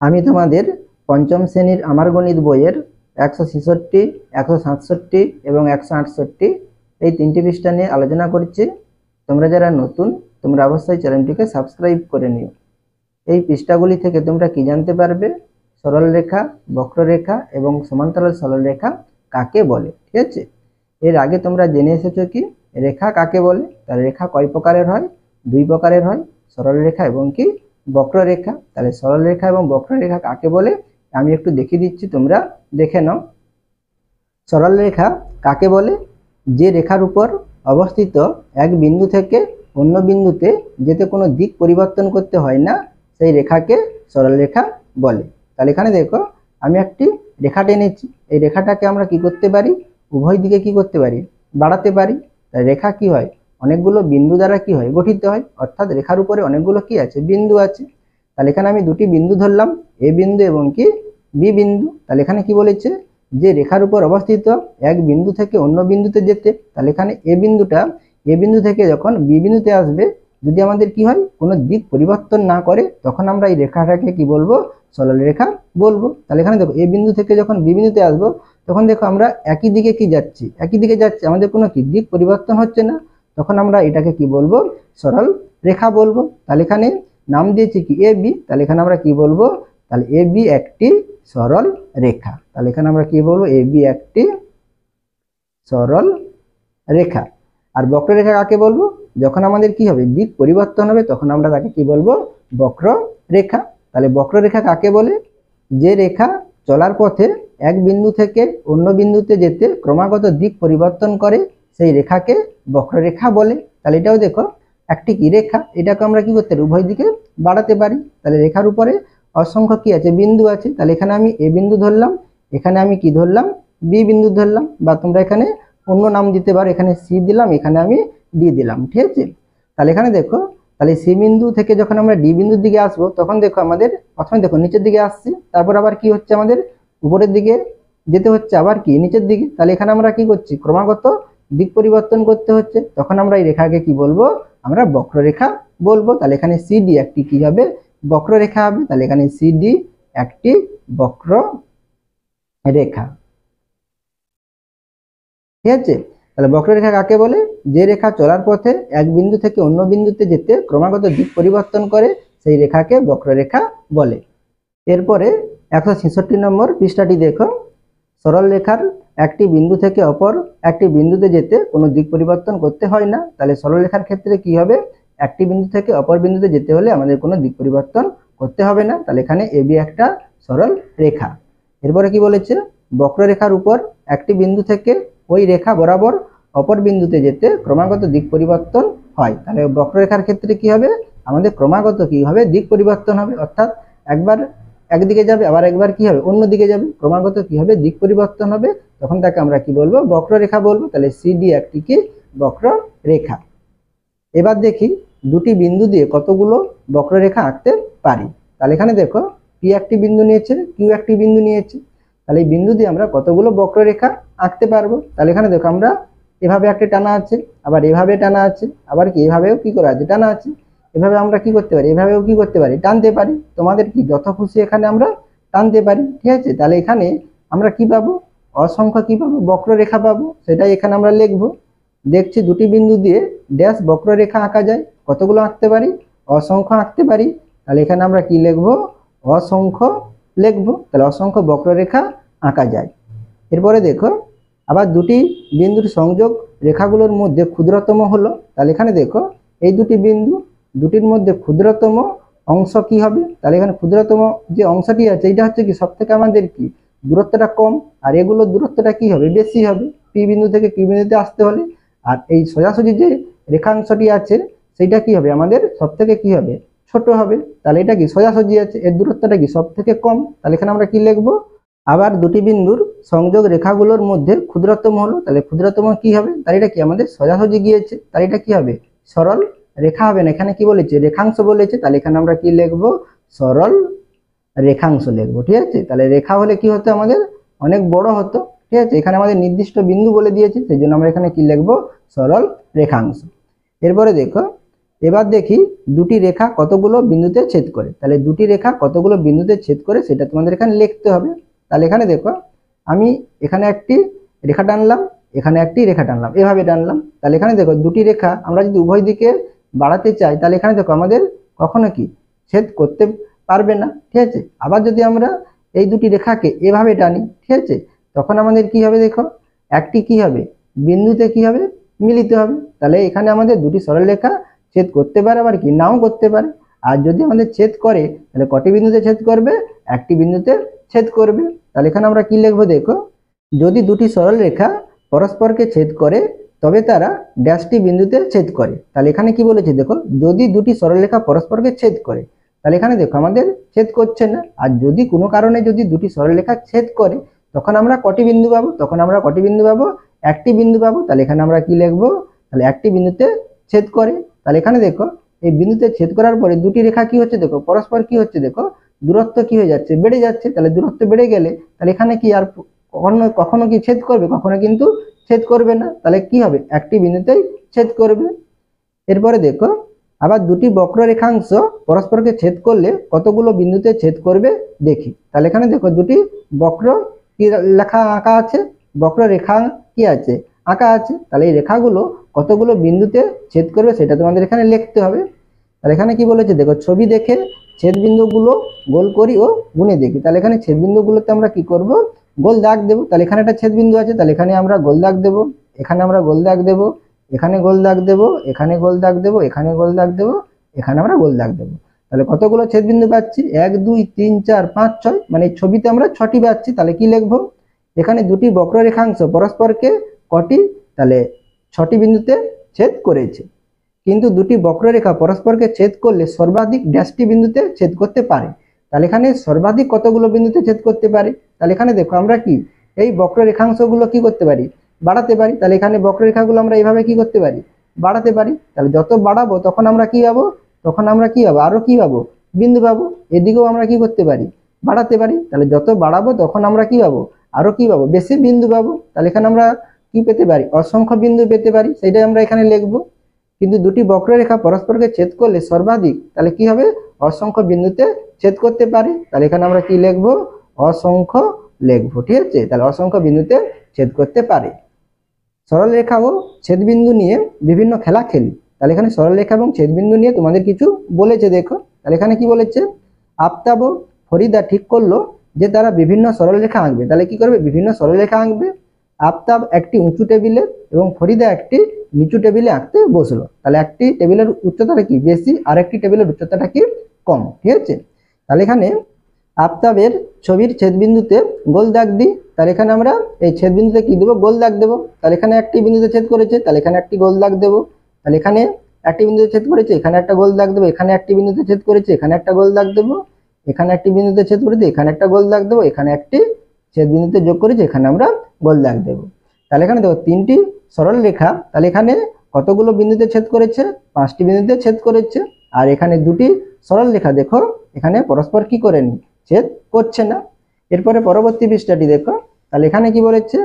আমি তোমাদের পঞ্চম শ্রেণীর আমার গণিত বইয়ের 166, 167 এবং 168 এই তিনটি পৃষ্ঠা নিয়ে আলোচনা করছি। তোমরা যারা নতুন তোমরা অবশ্যই চ্যানেলটিকে সাবস্ক্রাইব করে নিও। এই পৃষ্ঠাগুলি থেকে তোমরা কি জানতে পারবে? সরল রেখা, বক্ররেখা এবং সমান্তরাল সরলরেখা কাকে বলে। ঠিক আছে, এর আগে তোমরা জেনে এসেছো কি রেখা কাকে বলে। তার রেখা কয় প্রকারের হয়? দুই প্রকারের হয়, সরল রেখা এবং কি বক্ররেখা। তাহলে সরল রেখা এবং বক্ররেখা কাকে বলে আমি একটু দেখিয়ে দিচ্ছি, তোমরা দেখে নাও। সরল রেখা কাকে বলে? যে রেখার উপর অবস্থিত এক বিন্দু থেকে অন্য বিন্দুতে যেতে কোনো দিক পরিবর্তন করতে হয় না, সেই রেখাকে সরল রেখা বলে। তাহলে এখানে দেখো আমি একটি রেখা টেনেছি, এই রেখাটাকে আমরা কি করতে পারি? উভয় দিকে কি করতে পারি? বাড়াতে পারি। তাই রেখা কি হয়? অনেকগুলো বিন্দু দ্বারা কি হয়? গঠিত হয়। অর্থাৎ রেখার উপরে অনেকগুলো কি আছে? বিন্দু আছে। তাহলে এখানে আমি দুটি বিন্দু ধরলাম, এ বিন্দু এবং কি বি বিন্দু। তাহলে এখানে কি বলেছে? যে রেখার উপর অবস্থিত এক বিন্দু থেকে অন্য বিন্দুতে যেতে। তাহলে এখানে এ বিন্দু থেকে যখন বি বিন্দুতে আসবে, যদি আমাদের কি হয়? কোনো দিক পরিবর্তন না করে, তখন আমরা এই রেখাটাকে কি বলবো? সরল রেখা বলবো। তাহলে এখানে দেখো এ বিন্দু থেকে যখন বি বিন্দুতে আসবো, তখন দেখো আমরা একই দিকে কি যাচ্ছি? একই দিকে যাচ্ছি, আমাদের কোনো কি দিক পরিবর্তন হচ্ছে না। তখন আমরা এটাকে কি বলবো? সরল রেখা বলবো। তাহলে এখানে নাম দিয়েছি কি? A B. তাহলে এখানে আমরা কি বলবো? তাহলে এ বি একটি সরল রেখা। তাহলে এখানে আমরা কি বলবো? এ বি একটি সরল রেখা। আর বক্ররেখা কাকে বলবো? যখন আমাদের কি হবে? দিক পরিবর্তন হবে, তখন আমরা তাকে কি বলবো? বক্ররেখা। তাহলে বক্ররেখা কাকে বলে? যে রেখা চলার পথে এক বিন্দু থেকে অন্য বিন্দুতে যেতে ক্রমাগত দিক পরিবর্তন করে, সেই রেখাকে বক্ররেখা বলে। তাহলে এটাও দেখো একটি কি রেখা, এটাকে আমরা কি করতে পারি? উভয় দিকে বাড়াতে পারি। তাহলে রেখার উপরে অসংখ্য কি আছে? বিন্দু আছে। তাহলে এখানে আমি এ বিন্দু ধরলাম, এখানে আমি কি ধরলাম? বি বিন্দু ধরলাম, বা তোমরা এখানে অন্য নাম দিতে পারো। এখানে সি দিলাম, এখানে আমি ডি দিলাম। ঠিক আছে, তাহলে এখানে দেখো, তাহলে সি বিন্দু থেকে যখন আমরা ডি বিন্দুর দিকে আসবো, তখন দেখো আমাদের প্রথমে দেখো নিচের দিকে আসছি, তারপর আবার কি হচ্ছে? আমাদের উপরের দিকে যেতে হচ্ছে, আবার কি নিচের দিকে। তাহলে এখানে আমরা কি করছি? ক্রমাগত দিক পরিবর্তন করতে হচ্ছে। তখন আমরা এই রেখাকে কি বলবো? আমরা বক্ররেখা বলবো। তাহলে এখানে সিডি একটি কি হবে? বক্ররেখা হবে। তাহলে এখানে সিডি একটি বক্র রেখা। ঠিক আছে, তাহলে বক্ররেখা কাকে বলে? যে রেখা চলার পথে এক বিন্দু থেকে অন্য বিন্দুতে যেতে ক্রমাগত দিক পরিবর্তন করে, সেই রেখাকে বক্ররেখা বলে। এরপরে 166 নম্বর পৃষ্ঠাটি দেখো। সরল রেখার একটি বিন্দু থেকে অপর একটি বিন্দুতে যেতে কোনো দিক পরিবর্তন করতে হয় না। তাহলে সরল রেখার ক্ষেত্রে কি হবে? একটি বিন্দু থেকে অপর বিন্দুতে যেতে হলে আমাদের কোনো দিক পরিবর্তন করতে হবে না। তাহলে এখানে এবি একটা সরল রেখা। এরপরে কি বলেছে? বক্ররেখার উপর একটি বিন্দু থেকে ওই রেখা বরাবর অপর বিন্দুতে যেতে ক্রমাগত দিক পরিবর্তন হয়। তাহলে বক্ররেখার ক্ষেত্রে কি হবে? আমাদের ক্রমাগত কি হবে? দিক পরিবর্তন হবে। অর্থাৎ একবার একদিকে যাবে, আবার একবার কি হবে? অন্য দিকে যাবে। ক্রমাগত কি হবে? দিক পরিবর্তন হবে। তখন তাকে আমরা কি বলবো? বক্ররেখা বলবো। তাহলে সিডি একটি কি? বক্ররেখা। এবার দেখি দুটি বিন্দু দিয়ে কতগুলো বক্ররেখা আঁকতে পারি। তাহলে এখানে দেখো পি একটি বিন্দু নিয়েছে, কিউ একটি বিন্দু নিয়েছে। তাহলে এই বিন্দু দিয়ে আমরা কতগুলো বক্ররেখা আঁকতে পারবো? তাহলে এখানে দেখো আমরা এভাবে একটা টানা আছে, আবার এভাবে টানা আছে, আবার কি এভাবেও কি করা আছে? টানা আছে। এভাবে আমরা কি করতে পারি? এভাবেও কি করতে পারি? টানতে পারি। তোমাদের কি যত খুশি এখানে আমরা টানতে পারি। ঠিক আছে, তাহলে এখানে আমরা কি পাবো? অসংখ্য কি পাবো? বক্ররেখা পাবো। সেটাই এখানে আমরা লিখবো। দেখছি দুটি বিন্দু দিয়ে ড্যাশ বক্ররেখা আঁকা যায়। কতগুলো আঁকতে পারি? অসংখ্য আঁকতে পারি। তাহলে এখানে আমরা কি লিখবো? অসংখ্য লিখবো। তাহলে অসংখ্য বক্ররেখা আঁকা যায়। এরপরে দেখো আবার দুটি বিন্দুর সংযোগ রেখাগুলোর মধ্যে ক্ষুদ্রতম হলো। তাহলে এখানে দেখো এই দুটি বিন্দু দুটির মধ্যে ক্ষুদ্রতম অংশ কি হবে? তাহলে এখানে ক্ষুদ্রতম যে অংশটি আছে, এটা হচ্ছে কি সব থেকে আমাদের কি দূরত্বটা কম, আর এগুলোর দূরত্বটা কি হবে? বেশি হবে। পি বিন্দু থেকে কিউ বিন্দুতে আসতে হলে। আর এই সোজাসুজি যে রেখাংশটি আছে, সেইটা কি হবে? আমাদের সব থেকে কি হবে? ছোট হবে। তাহলে এটা কি সোজাসুজি আছে, এর দূরত্বটা কি সব থেকে কম। তাহলে এখানে আমরা কি লিখবো? আবার দুটি বিন্দুর সংযোগ রেখাগুলোর মধ্যে ক্ষুদ্রতম হলো। তাহলে ক্ষুদ্রতম কি হবে? তাহলে এটা কি আমাদের সোজাসুজি গিয়েছে। তাহলে এটা কি হবে? সরল রেখা হবে না। এখানে কি বলেছে? রেখাংশ বলেছে। তাহলে এখানে আমরা কি লিখবো? সরল রেখাংশ লিখবো। ঠিক আছে, তাহলে রেখা হলে কি হতো? আমাদের অনেক বড় হতো। ঠিক আছে, এখানে আমাদের নির্দিষ্ট বিন্দু বলে দিয়েছে, সেই জন্য আমরা এখানে কি লিখবো? সরল রেখাংশ। এরপরে দেখো এবার দেখি দুটি রেখা কতগুলো বিন্দুতে ছেদ করে। তাহলে দুটি রেখা কতগুলো বিন্দুতে ছেদ করে সেটা তোমাদের এখানে লিখতে হবে। তাহলে এখানে দেখো, আমি এখানে একটি রেখা টানলাম, এখানে একটি রেখা টানলাম, এভাবে টানলাম। তাহলে এখানে দেখো দুটি রেখা আমরা যদি উভয় দিকে বাড়াতে চাই, তাহলে এখানে দেখো আমাদের কখনো কি ছেদ করতে পারবে না, ঠিক আছে। আবার যদি আমরা এই দুটি রেখাকে এভাবে টানি, ঠিক আছে, তখন আমাদের কি হবে দেখো, একটি কি হবে, বিন্দুতে কি হবে, মিলিত হবে। তাহলে এখানে আমাদের দুটি সরলরেখা ছেদ করতে পারে, আবার কি নাও করতে পারে। আর যদি আমাদের ছেদ করে তাহলে কটি বিন্দুতে ছেদ করবে, একটি বিন্দুতে ছেদ করবে। তাহলে এখানে আমরা কি লিখবো দেখো, যদি দুটি সরলরেখা পরস্পরকে ছেদ করে তবে তারা ড্যাশটি বিন্দুতে ছেদ করে। তাহলে এখানে কি বলেছে দেখো, যদি দুটি সরলরেখা পরস্পরকে ছেদ করে, তাহলে এখানে দেখো আমাদের ছেদ করছে না। আর যদি কোনো কারণে যদি দুটি সরলরেখা ছেদ করে তখন আমরা কটি বিন্দু পাবো, তখন আমরা কটি বিন্দু পাবো, একটি বিন্দু পাবো। তাহলে এখানে আমরা কি লিখবো, তাহলে একটি বিন্দুতে ছেদ করে। তাহলে এখানে দেখো এই বিন্দুতে ছেদ করার পরে দুটি রেখা কি হচ্ছে দেখো, পরস্পর কি হচ্ছে দেখো, দূরত্ব কি হয়ে যাচ্ছে, বেড়ে যাচ্ছে। তাহলে দূরত্ব বেড়ে গেলে তাহলে এখানে কি আর কখনো কখনো কি ছেদ করবে, কখনো কিন্তু ছেদ করবে না। তাহলে কি হবে, একটি বিন্দুতেই ছেদ করবে। এরপরে দেখো, আবার দুটি বক্ররেখাংশ পরস্পরকে ছেদ করলে কতগুলো বিন্দুতে ছেদ করবে দেখি। তাহলে এখানে দেখো দুটি বক্র কি লেখা আঁকা আছে, বক্ররেখা কি আছে, আঁকা আছে। তাহলে এই রেখাগুলো কতগুলো বিন্দুতে ছেদ করবে সেটা তোমাদের এখানে লিখতে হবে। তাহলে এখানে কি বলেছে দেখো, ছবি দেখে ছেদ বিন্দুগুলো গোল করি ও গুণে দেখি। তাহলে এখানে ছেদ বিন্দুগুলোতে আমরা কি করব, গোল দাগ দেবো। তাহলে এখানে একটা ছেদ বিন্দু আছে, তাহলে এখানে আমরা গোল দাগ দেবো, এখানে আমরা গোল দাগ দেবো, এখানে গোল দাগ দেবো, এখানে গোল দাগ দেবো, এখানে গোল দাগ দেবো, এখানে আমরা গোল দাগ দেবো। তাহলে কতগুলো ছেদ বিন্দু পাচ্ছি, 1 2 3 4 5 6, মানে এই ছবিতে আমরা 6টি পাচ্ছি। তাহলে কি লিখবো, এখানে দুটি বক্ররেখাংশ পরস্পরকে কটি, তাহলে 6টি বিন্দুতে ছেদ করেছে। কিন্তু দুটি বক্ররেখা পরস্পরকে ছেদ করলে সর্বাধিক ড্যাশটি বিন্দুতে ছেদ করতে পারে। তাহলে এখানে সর্বাধিক কতগুলো বিন্দুতে ছেদ করতে পারে, তাহলে এখানে দেখো আমরা কি এই বক্ররেখাংশগুলো কি করতে পারি, বাড়াতে পারি। তাহলে এখানে বক্ররেখাগুলো আমরা এইভাবে কি করতে পারি, বাড়াতে পারি। তাহলে যত বাড়াবো তখন আমরা কি পাবো, তখন আমরা কি পাবো, আরো কি পাবো, বিন্দু পাবো। এদিকেও আমরা কি করতে পারি, বাড়াতে পারি। তাহলে যত বাড়াবো তখন আমরা কি পাবো, আরো কি পাবো, বেশি বিন্দু পাবো। তাহলে এখানে আমরা কি পেতে পারি, অসংখ্য বিন্দু পেতে পারি, সেটাই আমরা এখানে লিখবো। কিন্তু দুটি বক্ররেখা পরস্পরকে ছেদ করলে সর্বাধিক, তাহলে কি হবে, অসংখ্য বিন্দুতে ছেদ করতে পারে। তাহলে এখানে আমরা কি লিখবো, অসংখ্য লিখবো, ঠিক আছে। তাহলে অসংখ্য বিন্দুতে ছেদ করতে পারে। সরলরেখা ও ছেদবিন্দু নিয়ে বিভিন্ন খেলা খেলি। তাহলে এখানে সরলরেখা এবং ছেদবিন্দু নিয়ে তোমাদের কিছু বলেছে দেখো। তাহলে এখানে কি বলেছে, আফতাব ও ফরিদা ঠিক করলো যে তারা বিভিন্ন সরলরেখা আঁকবে। তাহলে কি করবে, বিভিন্ন সরলরেখা আঁকবে। আফতাব একটি উঁচু টেবিলে এবং ফরিদা একটি নিচু টেবিলে আঁকতে বসলো। তাহলে একটি টেবিলের উচ্চতাটা কি বেশি, আর একটি টেবিলের উচ্চতাটা কি কম, ঠিক আছে। তাহলে এখানে আফতাবের ছবির ছেদবিন্দুতে গোল দাগ দিই। তাহলে এখানে আমরা এই ছেদবিন্দুতে কি দেবো, গোল দাগ দেবো। তাহলে এখানে একটি বিন্দুতে ছেদ করেছে, তাহলে এখানে একটি গোল দাগ দেবো। তাহলে এখানে একটি বিন্দুতে ছেদ করেছে, এখানে একটা গোল দাগ দেবো। এখানে একটি বিন্দুতে ছেদ করেছে, এখানে একটা গোল দাগ দেবো। এখানে একটি বিন্দুতে ছেদ করেছে, এখানে একটা গোল দাগ দেবো। এখানে একটি ছেদ বিন্দুতে যোগ করেছে, এখানে আমরা গোল দাগ দেবো। তাহলে এখানে দেখো তিনটি সরল রেখা, তাহলে এখানে কতগুলো বিন্দুতে ছেদ করেছে, 5টি বিন্দুতে ছেদ করেছে। আর এখানে দুটি সরল রেখা দেখো এখানে পরস্পর কি করেনি, ছেদ করছে না। এরপরে পরবর্তী পৃষ্ঠাটি দেখো। তাহলে এখানে কি বলেছে,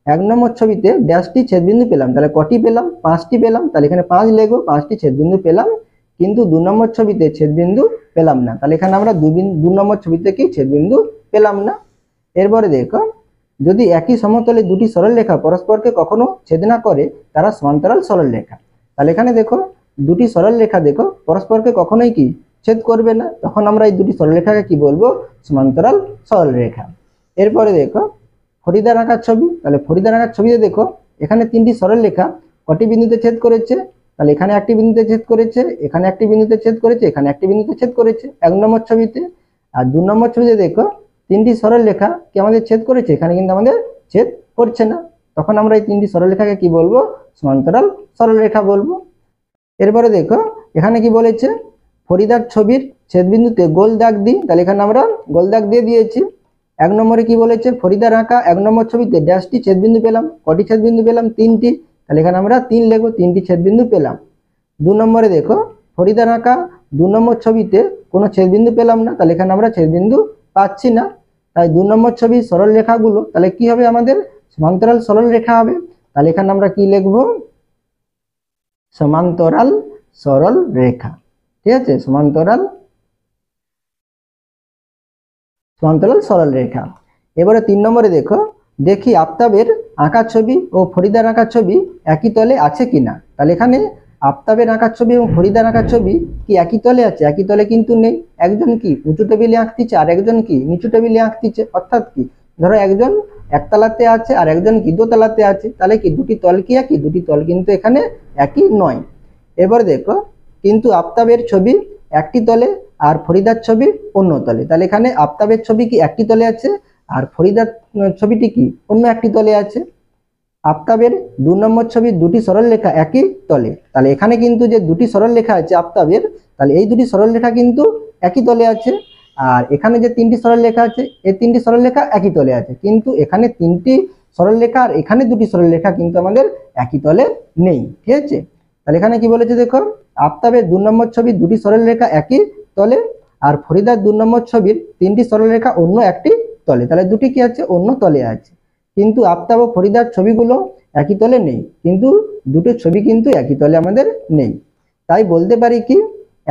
1 নম্বর ছবিতে ড্যাশটি ছেদবিন্দু পেলাম। তাহলে কটি পেলাম, 5টি পেলাম। তাহলে এখানে 5 লিখবো, 5টি ছেদবিন্দু পেলাম। কিন্তু 2 নম্বর ছবিতে ছেদবিন্দু পেলাম না। তাহলে এখানে আমরা 2 নম্বর ছবিতে কি ছেদবিন্দু পেলাম না। এরপরে দেখো, যদি একই সমতলে দুটি সরলরেখা পরস্পরকে কখনো ছেদ না করে তারা সমান্তরাল সরলরেখা। তাহলে এখানে দেখো দুটি সরলরেখা দেখো পরস্পরকে কখনোই কি ছেদ করবে না, তখন আমরা এই দুটি সরলরেখাকে কি বলবো, সমান্তরাল সরলরেখা। এরপরে দেখো ফরিদার আঁকার ছবি। তাহলে ফরিদার আঁকার ছবিতে দেখো এখানে 3টি সরলরেখা কটি বিন্দুতে ছেদ করেছে। তাহলে এখানে একটি বিন্দুতে ছেদ করেছে, এখানে একটি বিন্দুতে ছেদ করেছে, এখানে একটি বিন্দুতে ছেদ করেছে 1 নম্বর ছবিতে। আর 2 নম্বর ছবিতে দেখো 3টি সরলরেখা কি আমাদের ছেদ করেছে, এখানে কিন্তু আমাদের ছেদ করছে না। তখন আমরা এই 3টি সরলরেখাকে কি বলবো, সমান্তরাল সরলরেখা বলবো। এরপরে দেখো এখানে কি বলেছে, ফরিদার ছবির ছেদবিন্দুতে গোল দাগ দিই। তাহলে এখানে আমরা গোল দাগ দিয়ে দিয়েছি। 1 নম্বরে কি বলেছে, ফরিদার আঁকা 1 নম্বর ছবিতে ড্যাশটি ছেদবিন্দু পেলাম। কটি ছেদবিন্দু পেলাম, 3টি। তাহলে এখানে আমরা 3 লিখবো, 3টি ছেদবিন্দু পেলাম। 2 নম্বরে দেখো ফরিদার আঁকা 2 নম্বর ছবিতে কোনো ছেদবিন্দু পেলাম না। তাহলে এখানে আমরা ছেদবিন্দু পাচ্ছি না। তাই 2 নম্বর ছবির সরল রেখাগুলো তাহলে কি হবে, আমাদের সমান্তরাল সরল রেখা হবে। তাহলে এখানে আমরা কি লিখবো, সমান্তরাল সরল রেখা। ঠিক আছে, সমান্তরাল সরল রেখা। এবারে 3 নম্বরে দেখি আফতাবের আঁকা ছবি ও ফরিদার আঁকা ছবি একই তলে আছে কিনা। তাহলে এখানে আফতাবের আঁকা ছবি এবং ফরিদার আঁকা ছবি কি একই তলে আছে? একই তলে কিন্তু নেই। একজন কি উঁচু টেবিলে আঁকতেছে আর একজন কি নিচু টেবিলে আঁকতেছে। অর্থাৎ কি, ধরো একজন একতলাতে আছে আর একজন কি দোতলাতে আছে, তাহলে কি দুটি তল কি একই? দুটি তল কিন্তু এখানে একই নয়। এবার কিন্তু আফতাবের ছবি একটি তলে আর ফরিদার ছবি অন্য তলে। তাহলে এখানে আফতাবের ছবি কি একটি তলে আছে আর ফরিদার ছবিটি কি অন্য একটি তলে আছে। আফতাবের 2 নম্বর ছবি দুটি সরলরেখা একই তলে। তাহলে এখানে কিন্তু যে দুটি সরলরেখা আছে আফতাবের, তাহলে এই দুটি সরলরেখা কিন্তু একই তলে আছে। আর এখানে যে 3টি সরলরেখা আছে, এই 3টি সরলরেখা একই তলে আছে। কিন্তু এখানে 3টি সরলরেখা আর এখানে দুটি সরলরেখা কিন্তু আমাদের একই তলে নেই। ঠিক আছে, তাহলে এখানে কি বলেছে আফতাবের 2 নম্বর ছবি দুটি সরলরেখা একই তলে আর ফরিদার 2 নম্বর ছবির 3টি সরলরেখা অন্য একটি তলে। তাহলে দুটি কি আছে? অন্য তলে আছে। কিন্তু আফতাব ও ফরিদার ছবিগুলো একই তলে নেই, কিন্তু দুটো ছবি কিন্তু একই তলে আমাদের নেই। তাই বলতে পারি কি,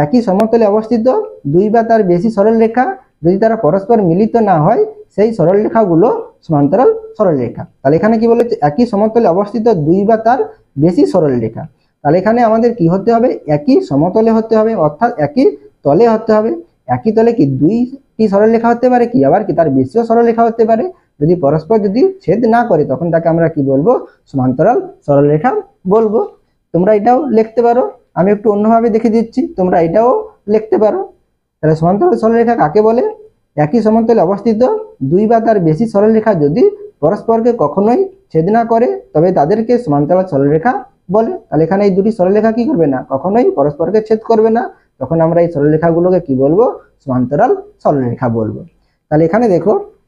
একই সমতলে অবস্থিত 2 বা তার বেশি সরলরেখা যদি তারা পরস্পর মিলিত না হয়, সেই সরলরেখাগুলো সমান্তরাল সরলরেখা। তাহলে এখানে কি বলেছে? একই সমতলে অবস্থিত 2 বা তার বেশি সরলরেখা। তাহলে এখানে আমাদের কি হতে হবে? একই সমতলে হতে হবে, অর্থাৎ একই তলে হতে হবে। একই তলে কি 2টি সরলরেখা হতে পারে, কি আবার কি তার বেশিও সরলরেখা হতে পারে। যদি পরস্পর যদি ছেদ না করে তখন তাকে আমরা কি বলবো? সমান্তরাল সরলরেখা বলবো। তোমরা এটাও লিখতে পারো, আমি একটু অন্যভাবে দেখে দিচ্ছি, তোমরা এটাও লিখতে পারো। তাহলে সমান্তরাল সরলরেখা কাকে বলে? একই সমতলে অবস্থিত 2 বা তার বেশি সরলরেখা যদি পরস্পরকে কখনোই ছেদ না করে তবে তাদেরকে সমান্তরাল সরলরেখা বলে। তাহলে এখানে এই দুটি সরলরেখা কি করবে না? কখনোই পরস্পরকে ছেদ করবে না। তখন আমরা এই সরলরেখাগুলোকে কি বলবো? সমান্তরাল সরলরেখা বলবো। তাহলে এখানে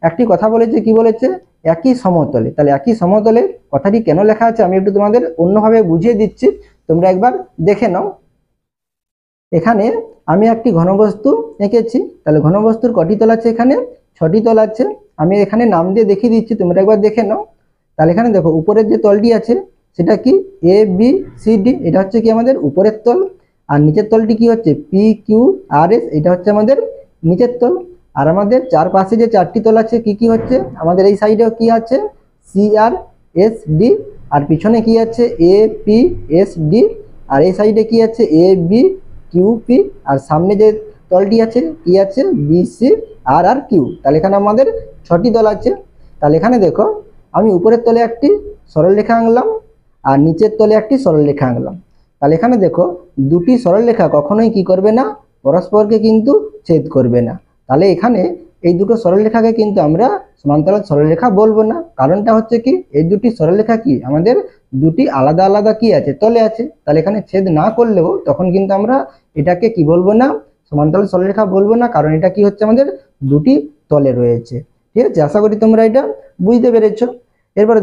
একটি কথা বলেছে, কি বলেছে? একই সমতলে। তাহলে একই সমতলে কথাটি কেন লেখা আছে আমি একটু তোমাদের অন্যভাবে বুঝিয়ে দিচ্ছি, তোমরা একবার দেখে নাও। এখানে আমি একটি ঘনবস্তু এঁকেছি। তাহলে ঘনবস্তুর কটি তল আছে? এখানে 6টি তল আছে। আমি এখানে নাম দিয়ে দেখিয়ে দিচ্ছি, তোমরা একবার দেখে নাও। তাহলে এখানে উপরের যে তলটি আছে সেটা কি? এ বি সি ডি, এটা হচ্ছে কি আমাদের উপরের তল। আর নিচের তলটি কি হচ্ছে? পি কিউ আর এস, এটা হচ্ছে আমাদের নিচের তল। আর আমাদের চারপাশে যে 4টি তল আছে কি কি হচ্ছে? আমাদের এই সাইডেও কি আছে? সি আর এস ডি, আর পিছনে কি আছে? এ পি এস ডি, আর এই সাইডে কি আছে? এ বি কিউ পি, আর সামনে যে তলটি আছে কি আছে? বি সি আর আর কিউ। তাহলে এখানে আমাদের 6টি তল আছে। তাহলে এখানে আমি উপরের তলে একটি সরলরেখা আঁকলাম আর নিচের তলে একটি সরলরেখা আঁকলাম। তাহলে এখানে দুটি সরলরেখা কখনোই কি করবে না? পরস্পরকে কিন্তু ছেদ করবে না। তাহলে এখানে এই দুটো সরলরেখাকে কিন্তু আমরা সমান্তরাল সরলরেখা বলবো না। কারণটা হচ্ছে কি, এই দুটি সরলরেখা কি আমাদের দুটি আলাদা আলাদা কি আছে? তলে আছে। তাহলে এখানে ছেদ না করলেও তখন কিন্তু আমরা এটাকে কি বলবো না? সমান্তরাল সরলরেখা বলবো না, কারণ এটা কি হচ্ছে? আমাদের দুটি তলে রয়েছে। ঠিক আছে, আশা করি তোমরা এটা বুঝতে পেরেছো। এরপরে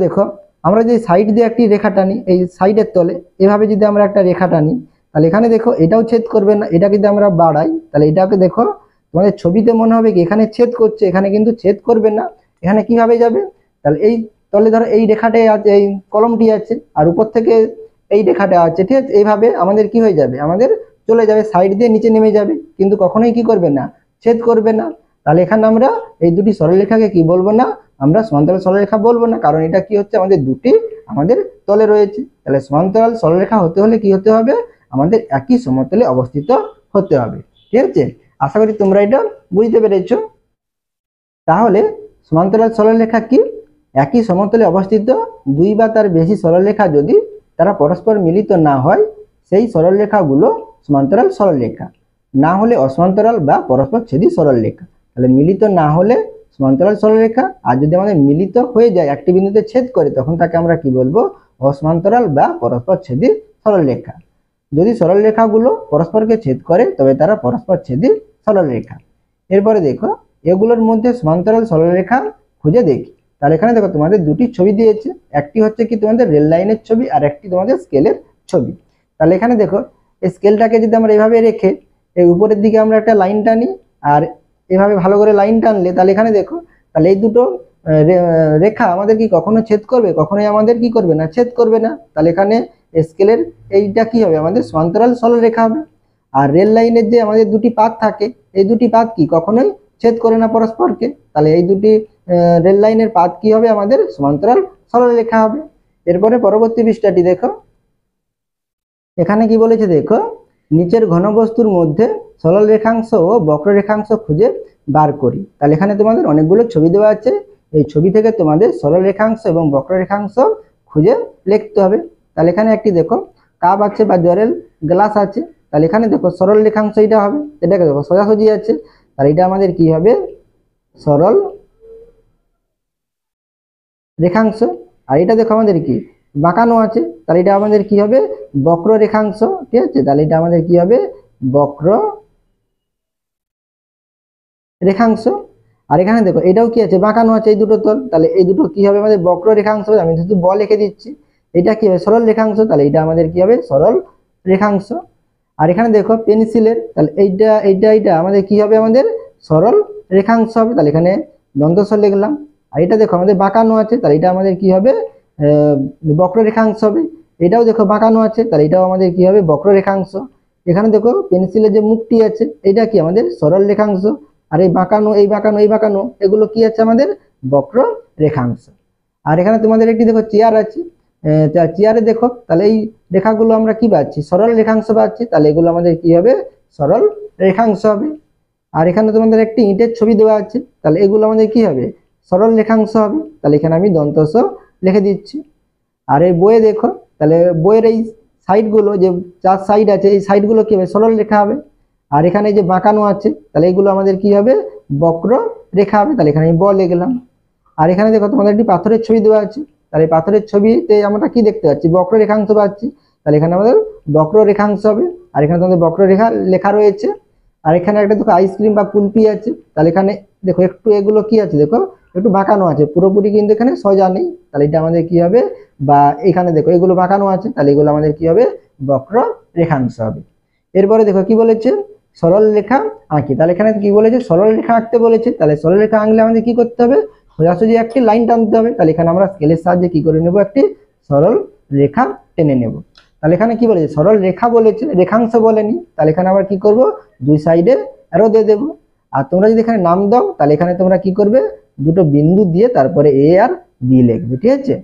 আমরা যে সাইড দিয়ে একটি রেখা টানি, এই সাইডের তলে এভাবে যদি আমরা একটা রেখা টানি, তাহলে এখানে এটাও ছেদ করবে না। এটা যদি আমরা বাড়াই, তাহলে এটাকে তোমাদের ছবিতে মনে হবে কি এখানে ছেদ করছে, এখানে কিন্তু ছেদ করবে না। এখানে কিভাবে যাবে? তাহলে এই তলে ধরো এই রেখাটাই আছে, এই কলমটি আছে, আর উপর থেকে এই রেখাটা আছে। ঠিক আছে, এইভাবে আমাদের কি হয়ে যাবে? আমাদের চলে যাবে, সাইড দিয়ে নিচে নেমে যাবে, কিন্তু কখনোই কি করবে না? ছেদ করবে না। তাহলে এখানে আমরা এই দুটি সরলরেখাকে কি বলবো না? আমরা সমান্তরাল সরলরেখা বলবো না, কারণ এটা কি হচ্ছে? আমাদের দুটি আমাদের তলে রয়েছে। তাহলে সমান্তরাল সরলরেখা হতে হলে কি হতে হবে? আমাদের একই সমতলে অবস্থিত হতে হবে। ঠিক আছে, আশা করি তোমরা এটা বুঝতে পেরেছো। তাহলে সমান্তরাল সরলরেখা কি? একই সমতলে অবস্থিত 2 বা তার বেশি সরলরেখা যদি তারা পরস্পর মিলিত না হয়, সেই সরলরেখাগুলো সমান্তরাল সরলরেখা। না হলে অসমান্তরাল বা পরস্পর ছেদী সরলরেখা। তাহলে মিলিত না হলে সমান্তরাল সরলরেখা, আর যদি আমাদের মিলিত হয়ে যায়, একটি বিন্দুতে ছেদ করে, তখন তাকে আমরা কি বলবো? অসমান্তরাল বা পরস্পর ছেদী সরলরেখা। যদি সরলরেখাগুলো পরস্পরকে ছেদ করে তবে তারা পরস্পর ছেদী সরলরেখা। এরপরে এগুলোর মধ্যে সমান্তরাল সরলরেখা খুঁজে দেখি। তাহলে এখানে তোমাদের দুটি ছবি দিয়েছে, একটি হচ্ছে কি তোমাদের রেল লাইনের ছবি আর একটি তোমাদের স্কেলের ছবি। তাহলে এখানে এই স্কেলটাকে যদি আমরা এভাবে রেখে এই উপরের দিকে আমরা একটা লাইন টানি, আর এভাবে ভালো করে লাইন টানলে তাহলে এখানে তাহলে এই দুটো রেখা আমাদের কি কখনো ছেদ করবে? কখনোই আমাদের কি করবে না? ছেদ করবে না। তাহলে এখানে স্কেলের এইটা কি হবে আমাদের সমান্তরাল সরলরেখা হবে। আর রেল লাইনের যে আমাদের দুটি পাত থাকে, এই দুটি পাত কি কখনোই ছেদ করে না পরস্পরকে, তাহলে এই দুটি রেল লাইনের পাত কি হবে আমাদের সমান্তরাল সরলরেখা হবে। এরপরে পরবর্তী পৃষ্ঠাটি দেখো, এখানে কি বলেছে দেখো, নিচের ঘনবস্তুর মধ্যে সরল রেখাংশ ও বক্ররেখাংশ খুঁজে বার করি। তাহলে এখানে তোমাদের অনেকগুলো ছবি দেওয়া আছে, এই ছবি থেকে তোমাদের সরল রেখাংশ এবং বক্ররেখাংশ খুঁজে লিখতে হবে। তাহলে এখানে একটি দেখো কাপ আছে বা জলের গ্লাস আছে, তাহলে এখানে দেখো সরল রেখাংশ এটা হবে, এটাকে দেখো সোজাসুজি আছে, তাহলে এটা আমাদের কি হবে সরল রেখাংশ। আর এটা দেখো আমাদের কি বাঁকানো আছে, তাহলে এটা আমাদের কি হবে বক্র রেখাংশ, ঠিক আছে, তাহলে এটা আমাদের কি হবে বক্র রেখাংশ। আর এখানে দেখো এটাও কি আছে বাঁকানো আছে এই দুটো তল, তাহলে এই দুটো কি হবে আমাদের বক্র রেখাংশ, আমি শুধু ব লিখে দিচ্ছি। এটা কি হবে সরল রেখাংশ, তাহলে এটা আমাদের কি হবে সরল রেখাংশ। আর এখানে দেখো পেন্সিলের, তাহলে এইটা এইটা এইটা আমাদের কি হবে আমাদের সরল রেখাংশ হবে, তাহলে এখানে দন্তস লিখলাম। আর এটা দেখো আমাদের বাঁকানো আছে, তাহলে এটা আমাদের কি হবে বক্র রেখাংশ হবে। এটাও দেখো বাঁকানো আছে, তাহলে এটাও আমাদের কি হবে বক্র রেখাংশ। এখানে দেখো পেন্সিলের যে মুখটি আছে এটা কি আমাদের সরল রেখাংশ, আর এই বাঁকানো এই বাঁকানো এই বাঁকানো এগুলো কি আছে আমাদের বক্র রেখাংশ। আর এখানে তোমাদের একটি দেখো চেয়ার আছে, চেয়ারে দেখো তাহলে এই রেখাগুলো আমরা কি পাচ্ছি সরল রেখাংশ পাচ্ছি, তাহলে এগুলো আমাদের কি হবে সরল রেখাংশ হবে। আর এখানে তোমাদের একটি ইটের ছবি দেওয়া আছে, তাহলে এগুলো আমাদের কি হবে সরল রেখাংশ হবে, তাহলে এখানে আমি দন্তস লিখে দিচ্ছি। আর এই বইয়ে দেখো, তাহলে বইয়ের এই সাইডগুলো যে 4 সাইড আছে এই সাইডগুলো কি হবে সরল রেখা হবে। আর এখানে যে বাঁকানো আছে তাহলে এগুলো আমাদের কি হবে বক্র রেখা হবে, তাহলে এখানে আমি ব লিখলাম। আর এখানে দেখো তোমাদের একটি পাথরের ছবি দেওয়া আছে, তাহলে এই পাথরের ছবিতে আমরা কি দেখতে পাচ্ছি বক্র রেখাংশ পাচ্ছি, তাহলে এখানে আমাদের বক্র রেখাংশ হবে। আর এখানে তোমাদের বক্র রেখা লেখা রয়েছে। আর এখানে একটা দেখো আইসক্রিম বা কুলপি আছে, তাহলে এখানে দেখো একটু এগুলো কি আছে দেখো একটু বাঁকানো আছে, পুরোপুরি কিন্তু এখানে সোজা নেই, তাহলে এটা আমাদের কি হবে বা এখানে দেখো এগুলো বাঁকানো আছে, তাহলে এগুলো আমাদের কি হবে বক্র রেখাংশ হবে। এরপরে দেখো কি বলেছে সরল রেখা আঁকি, তাহলে এখানে কি বলেছে সরল রেখা আঁকতে বলেছে, তাহলে সরল রেখা আঁকলে আমাদের কি করতে হবে সোজাসুজি একটি লাইন টানতে হবে, তাহলে এখানে আমরা স্কেলের সাহায্যে কি করে নেব একটি সরল রেখা টেনে নেব। তাহলে এখানে কি বলেছে সরল রেখা বলেছে রেখাংশ বলেনি, তাহলে এখানে আবার কি করব দুই সাইডে অ্যারো দিয়ে দেবো। আর তোমরা যদি এখানে নাম দাও তাহলে এখানে তোমরা কি করবে দুটো বিন্দু দিয়ে তারপরে এ আর বি লিখবে, ঠিক আছে।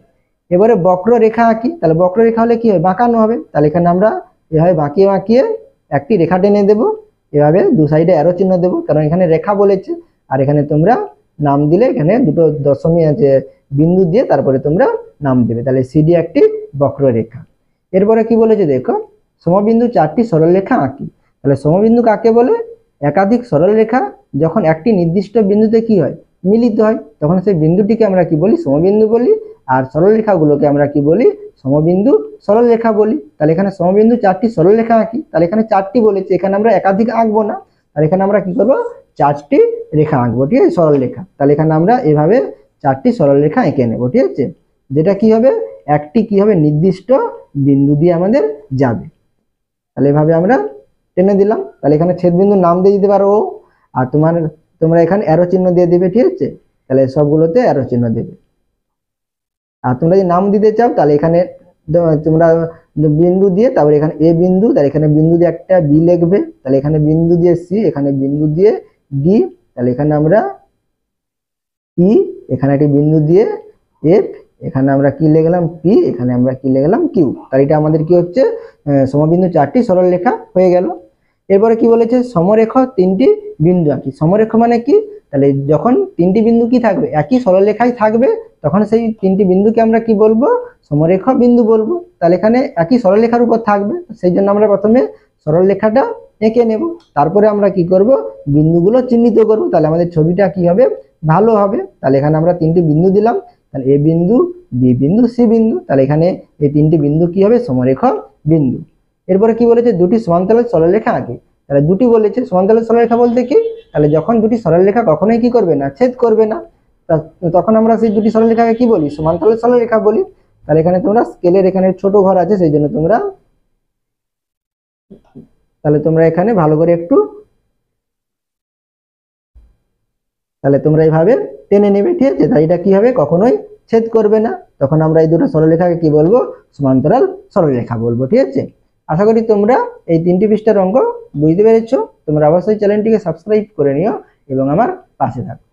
এবারে বক্র রেখা আঁকি, তাহলে বক্র রেখা হলে কি হবে বাঁকানো হবে, তাহলে এখানে আমরা এভাবে বাঁকিয়ে বাঁকিয়ে একটি রেখা টেনে দেবো, এভাবে দু সাইডে অ্যারো চিহ্ন দেবো কারণ এখানে রেখা বলেছে। আর এখানে তোমরা নাম দিলে এখানে দুটো দশমিক আছে বিন্দু দিয়ে তারপরে তোমরা নাম দেবে, তাহলে সিডি একটি বক্ররেখা। এরপরে কি বলেছে দেখো সমবিন্দু 4টি সরলরেখা আঁকি, তাহলে সমবিন্দু কাকে বলে একাধিক সরলরেখা যখন একটি নির্দিষ্ট বিন্দুতে কি হয় মিলিত হয় তখন সেই বিন্দুটিকে আমরা কি বলি সমবিন্দু বলি, আর সরলরেখাগুলোকে আমরা কি বলি সমবিন্দু সরলরেখা বলি। তাহলে এখানে সমবিন্দু 4টি সরলরেখা আঁকি, তাহলে এখানে 4টি বলেছে, এখানে আমরা একাধিক আঁকবো না, তাহলে এখানে আমরা কি করবো 4টি রেখা আঁকবো, ঠিক আছে সরল রেখা। তাহলে এখানে আমরা এভাবে 4টি সরল রেখা এঁকে নেবো, ঠিক আছে, যেটা কি হবে একটি কি হবে নির্দিষ্ট বিন্দু দিয়ে আমাদের যাবে। তাহলে এভাবে আমরা টেনে দিলাম, তাহলে এখানে ছেদ বিন্দুর নাম দিয়ে দিতে পারো, আর তোমরা এখানে অ্যারো চিহ্ন দিয়ে দিবে, ঠিক আছে, তাহলে সবগুলোতে অ্যারো চিহ্ন দেবে। আর তোমরা যদি নাম দিতে চাও তাহলে এখানে তোমরা বিন্দু দিয়ে তারপরে এখানে এ বিন্দু, তাহলে এখানে বিন্দু দিয়ে একটা বি লিখবে, তাহলে এখানে বিন্দু দিয়ে সি, এখানে বিন্দু দিয়ে ডি, তাহলে এখানে আমরা ই, এখানে একটি বিন্দু দিয়ে এফ, এখানে আমরা কি লিখলাম পি, এখানে আমরা কি লিখলাম কিউ। তাহলে এটা আমাদের কি হচ্ছে সমবিন্দু 4টি সরল রেখা হয়ে গেল। এরপরে কি বলেছে সমরেখ 3টি বিন্দু আঁকি, সমরেখ মানে কি তাহলে যখন 3টি বিন্দু কি থাকবে একই সরল রেখায় থাকবে তখন সেই 3টি বিন্দুকে আমরা কি বলবো সমরেখ বিন্দু বলবো। তাহলে এখানে একই সরল রেখার উপর থাকবে, সেই জন্য আমরা প্রথমে সরল রেখাটা এঁকে নেব, তারপরে আমরা কি করব বিন্দুগুলো চিহ্নিত করব, তাহলে আমাদের ছবিটা কি হবে ভালো হবে। তাহলে এখানে আমরা 3টি বিন্দু দিলাম, তাহলে এ বিন্দু বি বিন্দু সি বিন্দু, তাহলে এখানে এই 3টি বিন্দু কি হবে সমরেখ বিন্দু। এরপরে কি বলেছে দুটি সমান্তরাল সরলরেখা আঁকি, তাহলে দুটি বলেছে সমান্তরাল সরলরেখা বলতে কি তাহলে যখন দুটি সরলরেখা কখনোই কি করবে না ছেদ করবে না তখন আমরা সেই দুটি সরলরেখাকে কি বলি সমান্তরাল সরলরেখা বলি। তাহলে এখানে তোমরা স্কেলের এখানে ছোট ঘর আছে সেই জন্য তোমরা এখানে ভালো করে একটু তাহলে তোমরা এইভাবে টেনে নেবে, ঠিক আছে, তাই এটা কি হবে কখনোই ছেদ করবে না, তখন আমরা এই দুটো সরলরেখাকে কি বলবো? সমান্তরাল সরলরেখা বলবো। ঠিক আছে, আশা করি তোমরা এই 3টি পৃষ্ঠার অঙ্ক বুঝতে পেরেছো। তোমরা অবশ্যই চ্যানেলটিকে সাবস্ক্রাইব করে নিও এবং আমার পাশে থাকো।